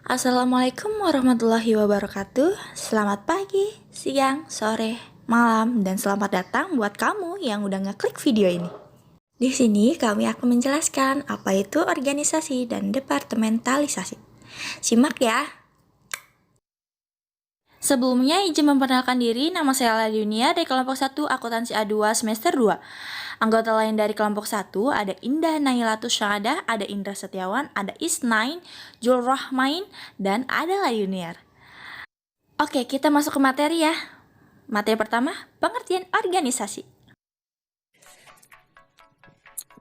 Assalamualaikum warahmatullahi wabarakatuh. Selamat pagi, siang, sore, malam, dan selamat datang buat kamu yang udah ngeklik video ini. Di sini kami akan menjelaskan apa itu organisasi dan departementalisasi. Simak ya. Sebelumnya izin memperkenalkan diri, nama saya Ala Dunia dari kelompok 1 akuntansi A2 semester 2. Anggota lain dari kelompok 1 ada Indah Nailatus Syahada, ada Indra Setiawan, ada Isnain, Jul Rahmain, dan ada Junior. Oke, kita masuk ke materi ya. Materi pertama, pengertian organisasi.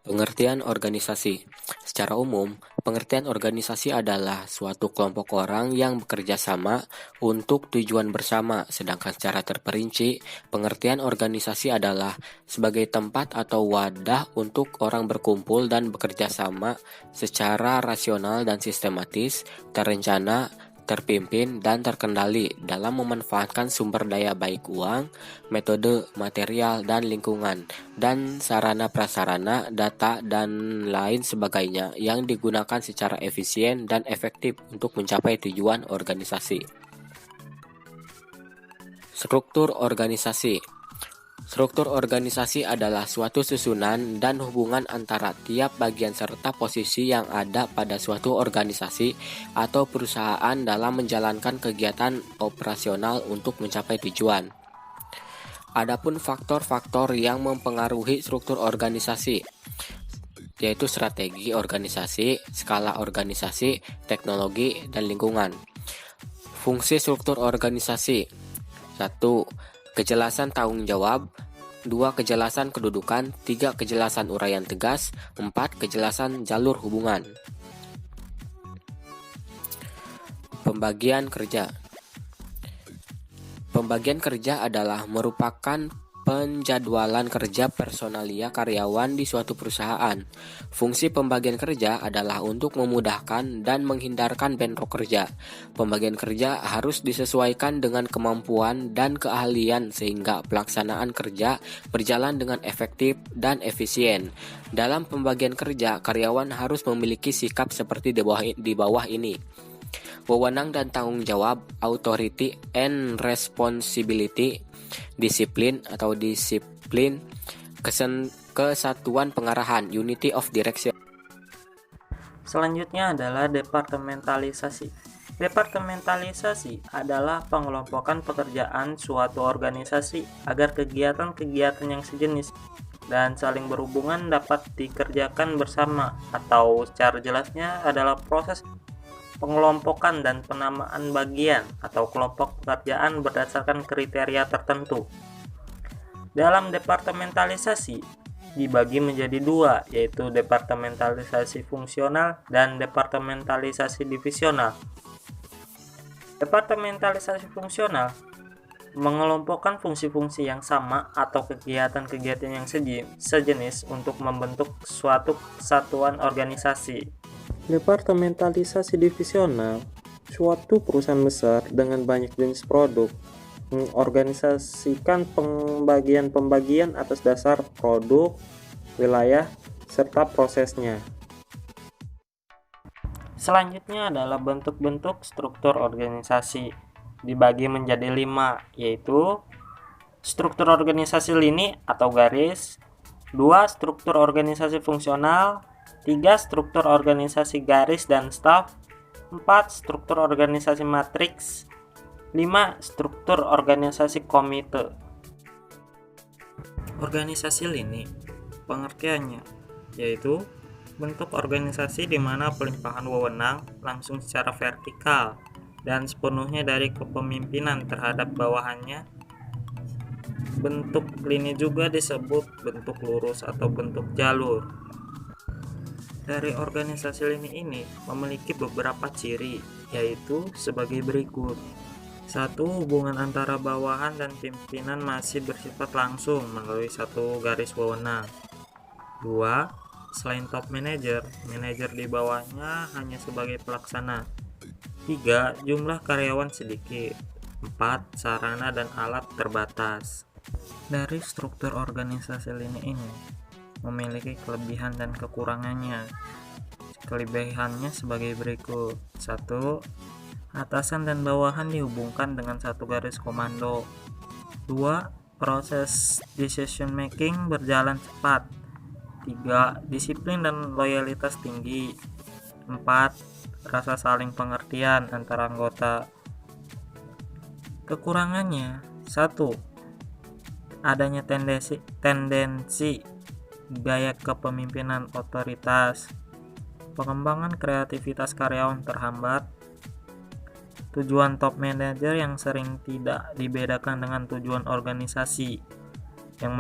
Pengertian organisasi. Secara umum, pengertian organisasi adalah suatu kelompok orang yang bekerja sama untuk tujuan bersama, sedangkan secara terperinci, pengertian organisasi adalah sebagai tempat atau wadah untuk orang berkumpul dan bekerja sama secara rasional dan sistematis, terencana, terpimpin, dan terkendali dalam memanfaatkan sumber daya baik uang, metode, material, dan lingkungan, dan sarana prasarana, data, dan lain sebagainya yang digunakan secara efisien dan efektif untuk mencapai tujuan organisasi. Struktur organisasi. Struktur organisasi adalah suatu susunan dan hubungan antara tiap bagian serta posisi yang ada pada suatu organisasi atau perusahaan dalam menjalankan kegiatan operasional untuk mencapai tujuan. Adapun faktor-faktor yang mempengaruhi struktur organisasi, yaitu strategi organisasi, skala organisasi, teknologi, dan lingkungan. Fungsi struktur organisasi. 1. Kejelasan tanggung jawab. 2. Kejelasan kedudukan. 3. Kejelasan uraian tegas. 4. Kejelasan jalur hubungan. Pembagian kerja. Pembagian kerja adalah merupakan penjadwalan kerja personalia karyawan di suatu perusahaan. Fungsi pembagian kerja adalah untuk memudahkan dan menghindarkan bentrok kerja. Pembagian kerja harus disesuaikan dengan kemampuan dan keahlian sehingga pelaksanaan kerja berjalan dengan efektif dan efisien. Dalam pembagian kerja, karyawan harus memiliki sikap seperti di bawah ini. Wewenang dan tanggung jawab, authority and responsibility, disiplin, kesatuan pengarahan, unity of direction. Selanjutnya adalah departementalisasi. Departementalisasi adalah pengelompokan pekerjaan suatu organisasi agar kegiatan-kegiatan yang sejenis dan saling berhubungan dapat dikerjakan bersama, atau secara jelasnya adalah proses pengelompokan dan penamaan bagian atau kelompok pekerjaan berdasarkan kriteria tertentu. Dalam departementalisasi dibagi menjadi dua, yaitu departementalisasi fungsional dan departementalisasi divisional. Departementalisasi fungsional mengelompokkan fungsi-fungsi yang sama atau kegiatan-kegiatan yang sejenis untuk membentuk suatu kesatuan organisasi. Departementalisasi divisional, suatu perusahaan besar dengan banyak jenis produk, mengorganisasikan pembagian-pembagian atas dasar produk, wilayah, serta prosesnya. Selanjutnya adalah bentuk-bentuk struktur organisasi, dibagi menjadi 5, yaitu struktur organisasi lini atau garis, 2 struktur organisasi fungsional, 3 struktur organisasi garis dan staf, 4 struktur organisasi matriks, 5 struktur organisasi komite. Organisasi lini, pengertiannya yaitu bentuk organisasi di mana pelimpahan wewenang langsung secara vertikal dan sepenuhnya dari kepemimpinan terhadap bawahannya. Bentuk lini juga disebut bentuk lurus atau bentuk jalur. Dari organisasi lini ini memiliki beberapa ciri, yaitu sebagai berikut. 1. Hubungan antara bawahan dan pimpinan masih bersifat langsung melalui satu garis wewenang. 2. Selain top manajer, manajer di bawahnya hanya sebagai pelaksana. 3. Jumlah karyawan sedikit. 4. Sarana dan alat terbatas. Dari struktur organisasi lini ini memiliki kelebihan dan kekurangannya. Kelebihannya sebagai berikut. 1. Atasan dan bawahan dihubungkan dengan satu garis komando. 2. Proses decision making berjalan cepat. 3. Disiplin dan loyalitas tinggi. 4. Rasa saling pengertian antara anggota. Kekurangannya: 1. Adanya tendensi gaya kepemimpinan otoritas. Pengembangan kreativitas karyawan terhambat. Tujuan top manager yang sering tidak dibedakan dengan tujuan organisasi, yang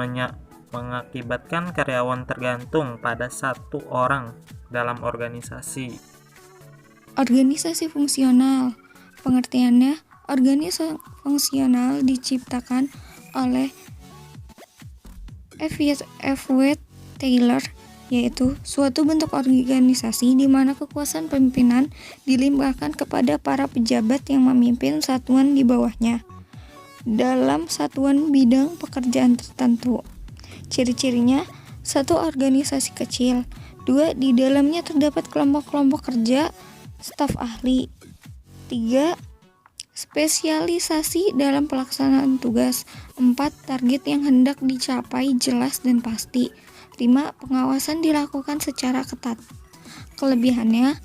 mengakibatkan karyawan tergantung pada satu orang dalam organisasi. Organisasi fungsional. Pengertiannya, organisasi fungsional diciptakan oleh F.W. Taylor, yaitu suatu bentuk organisasi di mana kekuasaan pemimpinan dilimpahkan kepada para pejabat yang memimpin satuan di bawahnya dalam satuan bidang pekerjaan tertentu. Ciri-cirinya: 1. Organisasi kecil. 2. Di dalamnya terdapat kelompok-kelompok kerja, staf ahli. 3. Spesialisasi dalam pelaksanaan tugas. 4. Target yang hendak dicapai jelas dan pasti. 5. Pengawasan dilakukan secara ketat. Kelebihannya: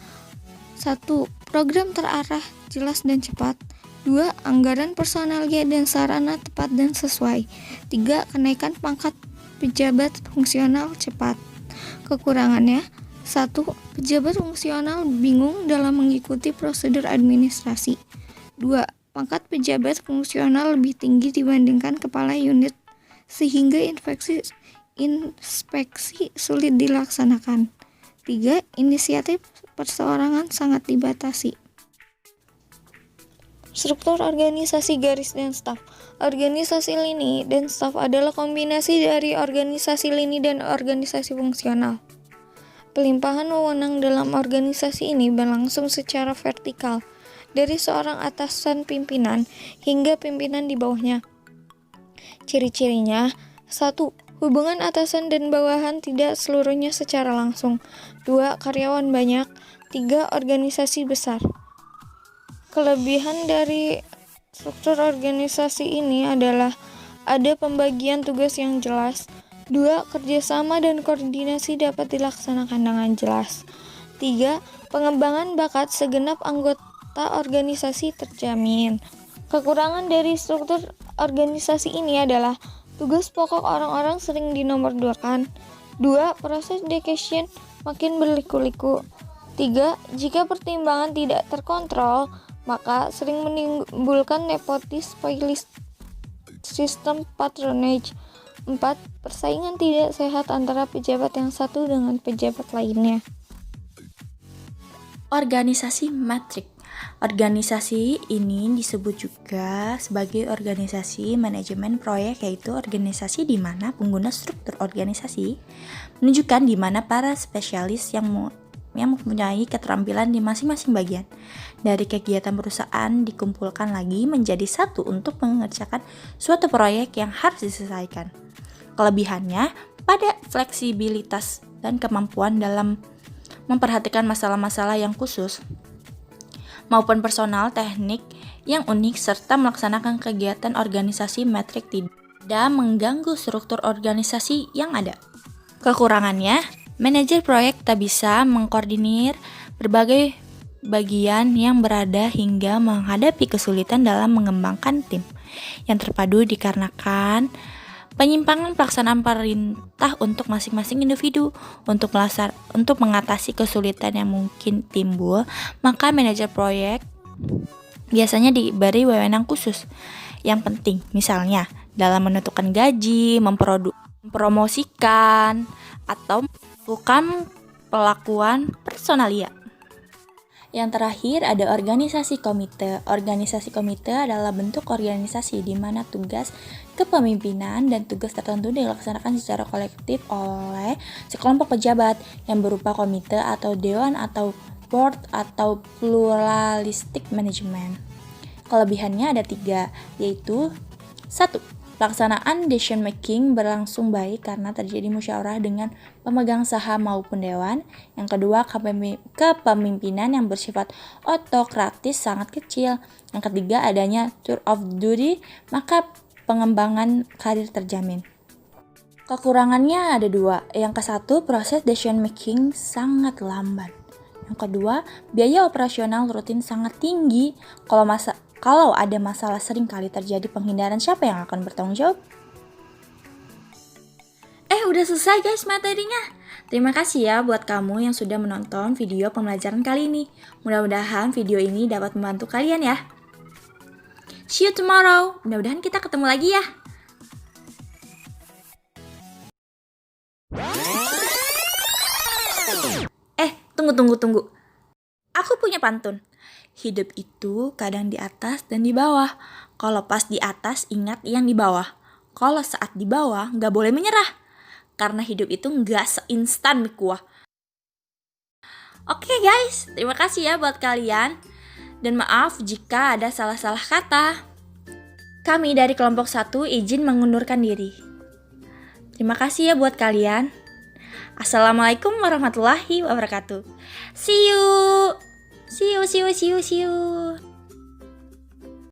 1. Program terarah, jelas dan cepat. 2. Anggaran personalia dan sarana tepat dan sesuai. 3. Kenaikan pangkat pejabat fungsional cepat. Kekurangannya: 1. Pejabat fungsional bingung dalam mengikuti prosedur administrasi. 2. Pangkat pejabat fungsional lebih tinggi dibandingkan kepala unit sehingga inspeksi sulit dilaksanakan. 3. Inisiatif perseorangan sangat dibatasi. Struktur organisasi garis dan staf. Organisasi lini dan staf adalah kombinasi dari organisasi lini dan organisasi fungsional. Pelimpahan wewenang dalam organisasi ini berlangsung secara vertikal, dari seorang atasan pimpinan hingga pimpinan di bawahnya. Ciri-cirinya: 1. Hubungan atasan dan bawahan tidak seluruhnya secara langsung. 2. Karyawan banyak. 3. Organisasi besar. Kelebihan dari struktur organisasi ini adalah ada pembagian tugas yang jelas. 2. Kerjasama dan koordinasi dapat dilaksanakan dengan jelas. 3. Pengembangan bakat segenap anggota organisasi terjamin. Kekurangan dari struktur organisasi ini adalah tugas pokok orang-orang sering dinomorduakan. 2. Proses decision makin berliku-liku. 3. Jika pertimbangan tidak terkontrol, maka sering menimbulkan nepotisme, sistem patronage. 4. Persaingan tidak sehat antara pejabat yang satu dengan pejabat lainnya. Organisasi metrik. Organisasi ini disebut juga sebagai organisasi manajemen proyek, yaitu organisasi di mana pengguna struktur organisasi menunjukkan di mana para spesialis yang mempunyai keterampilan di masing-masing bagian dari kegiatan perusahaan dikumpulkan lagi menjadi satu untuk mengerjakan suatu proyek yang harus diselesaikan. Kelebihannya pada fleksibilitas dan kemampuan dalam memperhatikan masalah-masalah yang khusus maupun personal teknik yang unik serta melaksanakan kegiatan organisasi metrik tidak mengganggu struktur organisasi yang ada. Kekurangannya, manajer proyek tak bisa mengkoordinir berbagai bagian yang berada hingga menghadapi kesulitan dalam mengembangkan tim yang terpadu dikarenakan penyimpangan pelaksanaan perintah untuk masing-masing individu. Untuk mengatasi kesulitan yang mungkin timbul, maka manajer proyek biasanya diberi wewenang khusus yang penting, misalnya dalam menentukan gaji, mempromosikan, atau melakukan pelakuan personalia. Yang terakhir ada organisasi komite. Organisasi komite adalah bentuk organisasi di mana tugas kepemimpinan dan tugas tertentu dilaksanakan secara kolektif oleh sekelompok pejabat yang berupa komite atau dewan atau board atau pluralistic management. Kelebihannya ada 3, yaitu 1. Pelaksanaan decision making berlangsung baik karena terjadi musyawarah dengan pemegang saham maupun dewan. Yang kedua, kepemimpinan yang bersifat otokratis sangat kecil. Yang ketiga, adanya tour of duty, maka pengembangan karir terjamin. Kekurangannya ada dua. Yang ke satu, proses decision making sangat lamban. Yang kedua, biaya operasional rutin sangat tinggi. Kalau ada masalah sering kali terjadi penghindaran, siapa yang akan bertanggung jawab? Udah selesai guys materinya. Terima kasih ya buat kamu yang sudah menonton video pembelajaran kali ini. Mudah-mudahan video ini dapat membantu kalian ya. See you tomorrow. Mudah-mudahan kita ketemu lagi ya. Tunggu. Aku punya pantun. Hidup itu kadang di atas dan di bawah. Kalau pas di atas, ingat yang di bawah. Kalau saat di bawah, nggak boleh menyerah. Karena hidup itu nggak seinstan mie kuah. Oke guys, terima kasih ya buat kalian. Dan maaf jika ada salah-salah kata. Kami dari kelompok 1 izin mengundurkan diri. Terima kasih ya buat kalian. Assalamualaikum warahmatullahi wabarakatuh. See you.